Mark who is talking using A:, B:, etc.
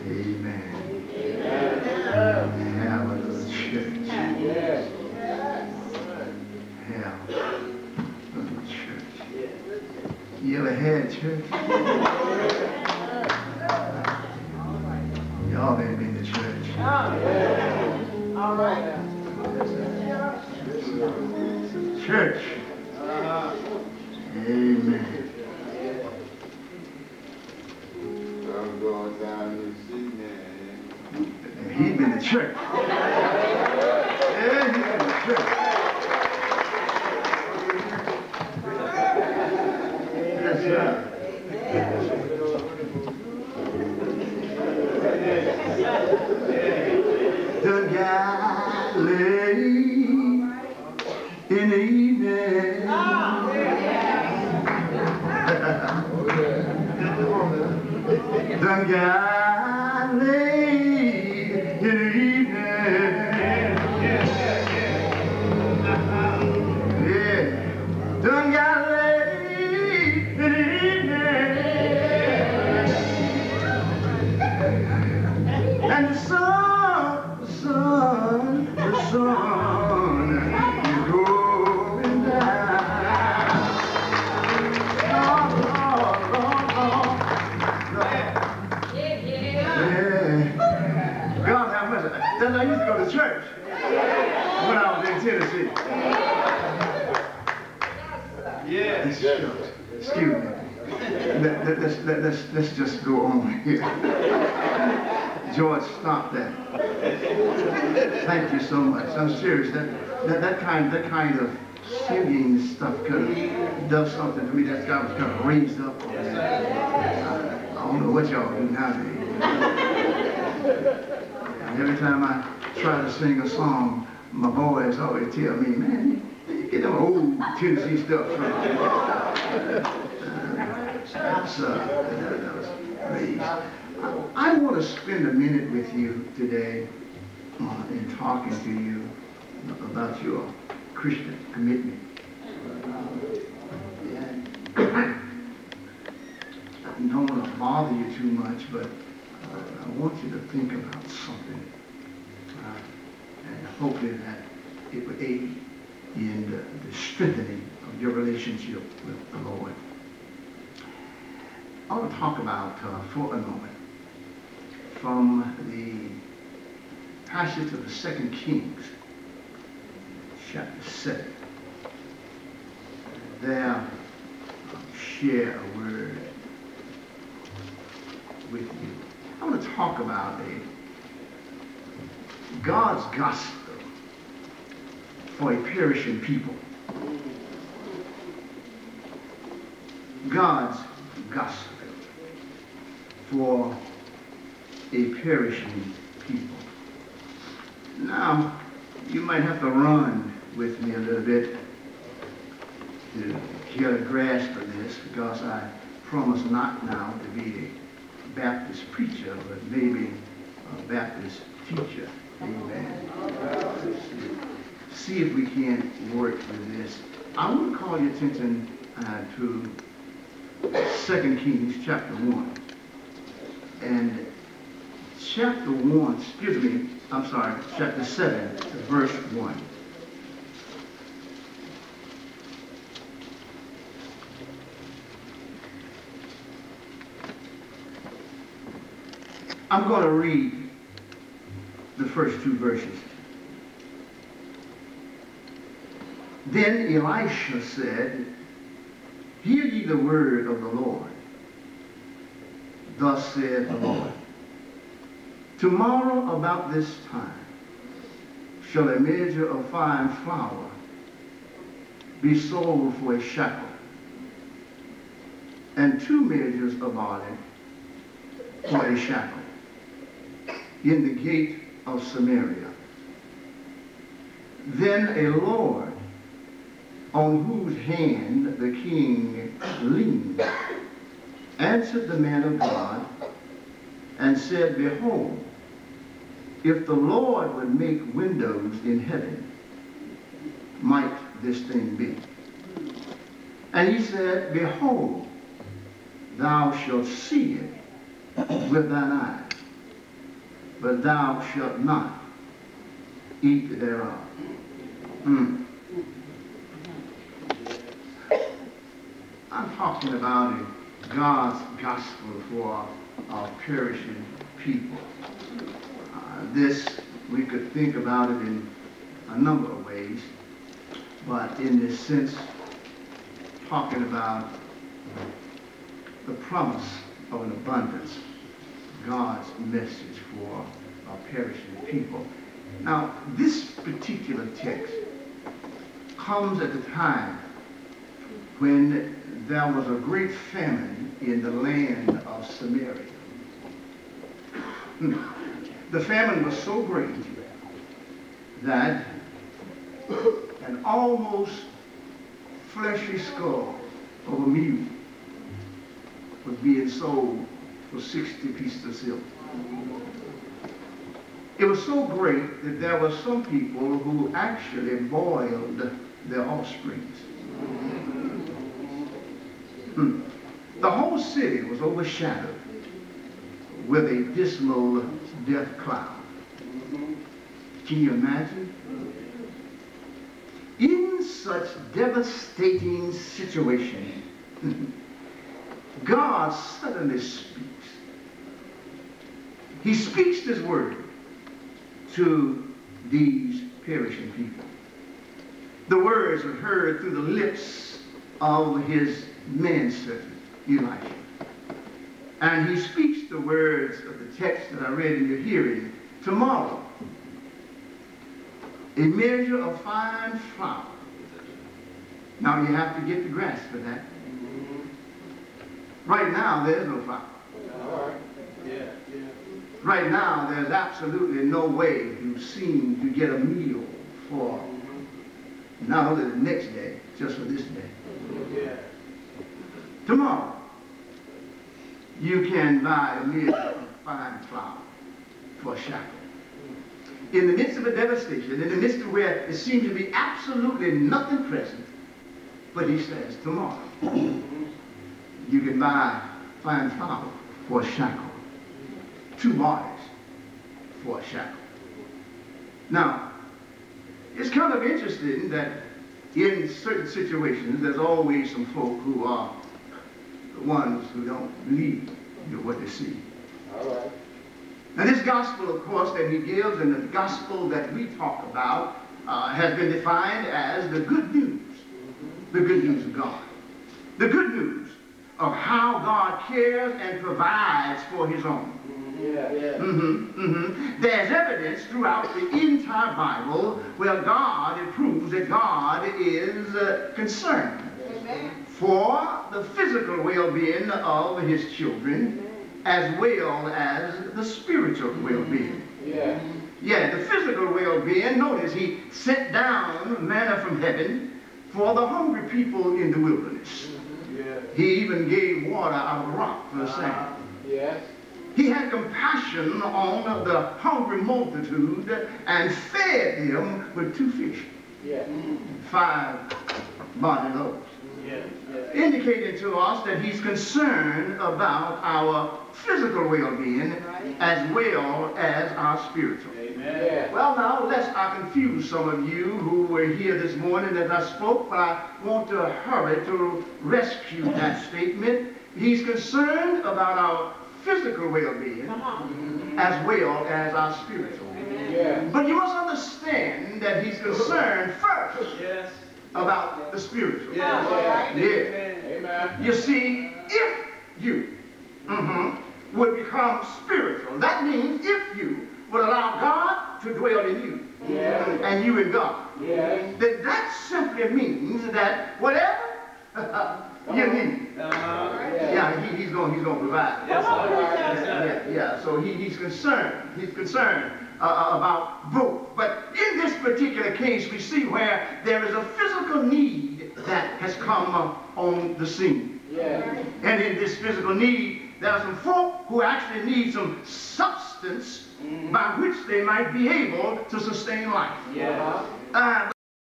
A: Amen. Have a little church. Have a little church. You ever had church? Y'all ain't been to church.
B: All right.
A: Church. Amen.
C: I'm going down to see man.
A: He's been to church. Yeah, he's been to church. Yes, sir. Done got late in the evening. Done got late in the evening. Yeah. Done got late in the evening. And the sun is going down. God have mercy. Then I used to go to church when I was in Tennessee. Yeah. Excuse me. Let's just go on here. George, stop that. Thank you so much. I'm serious. That kind of singing stuff kind of does something to me. That guy was kind of raised up on that. I don't know what y'all do nowadays. And every time I try to sing a song, my boys always tell me, man, you get them old Tennessee stuff from. That was raised. I want to spend a minute with you today in talking to you about your Christian commitment. I don't want to bother you too much, but I want you to think about something, and hopefully that it will aid in the strengthening of your relationship with the Lord. I want to talk about, for a moment, from the passage of the 2 Kings, chapter 7. There, I'll share a word with you. I want to talk about God's gospel for a perishing people. God's gospel for a perishing people. Now, you might have to run with me a little bit to get a grasp of this, because I promise not now to be a Baptist preacher, but maybe a Baptist teacher. Amen. See if we can work with this. I want to call your attention to 2 Kings chapter 1. And chapter 7, verse 1. I'm going to read the first 2 verses. Then Elisha said, "Hear ye the word of the Lord. Thus saith the Lord, tomorrow about this time shall a measure of fine flour be sold for a shekel, and 2 measures of barley for a shekel, in the gate of Samaria. Then a Lord, on whose hand the king leaned, answered the man of God and said, Behold, if the Lord would make windows in heaven, might this thing be? And he said, Behold, thou shalt see it with thine eyes, but thou shalt not eat thereof. I'm talking about God's gospel for our perishing people. This, we could think about it in a number of ways, but in this sense, talking about the promise of an abundance, God's message for our perishing people. Now, this particular text comes at the time when there was a great famine in the land of Samaria. The famine was so great that an almost fleshy skull of a mule was being sold for 60 pieces of silver. It was so great that there were some people who actually boiled their offsprings. The whole city was overshadowed with a dismal death cloud. Can you imagine? In such devastating situation, God suddenly speaks. He speaks this word to these perishing people. The words are heard through the lips of his manservant, Elijah. And he speaks the words of the text that I read in your hearing. Tomorrow, a measure of fine flour. Now you have to get the grasp of that. Right now, there's no flour. Right now, there's absolutely no way you seem to get a meal for not only the next day, just for this day. Tomorrow, you can buy a measure of fine flour for a shekel. In the midst of a devastation, in the midst of where it seems to be absolutely nothing present, but he says, tomorrow, you can buy fine flour for a shekel. 2 bars for a shekel. Now, it's kind of interesting that in certain situations, there's always some folk who are the ones who don't believe what they see.
B: All right.
A: Now, this gospel, of course, that he gives, and the gospel that we talk about, has been defined as the good news. The good news of God. The good news of how God cares and provides for his own. There's evidence throughout the entire Bible where God proves that God is concerned for the physical well-being of his children as well as the spiritual well-being. Yeah, the physical well-being, notice he sent down manna from heaven for the hungry people in the wilderness. He even gave water out of a rock for the sand. He had compassion on the hungry multitude and fed them with 2 fish, 5 barley loaves, indicating to us that he's concerned about our physical well-being as well as our spiritual. Well, now, lest I confuse some of you who were here this morning as I spoke, but I want to hurry to rescue that statement. He's concerned about our physical well-being as well as our spiritual. But you must understand that he's concerned first about the spiritual. You see, if you would become spiritual, that means if you would allow God to dwell in you and you in God, then that simply means that whatever you need, he's going to provide. So he's concerned. He's concerned about both. But in this particular case, we see where there is a physical need that has come on the scene. And in this physical need, there are some folk who actually need some substance by which they might be able to sustain life.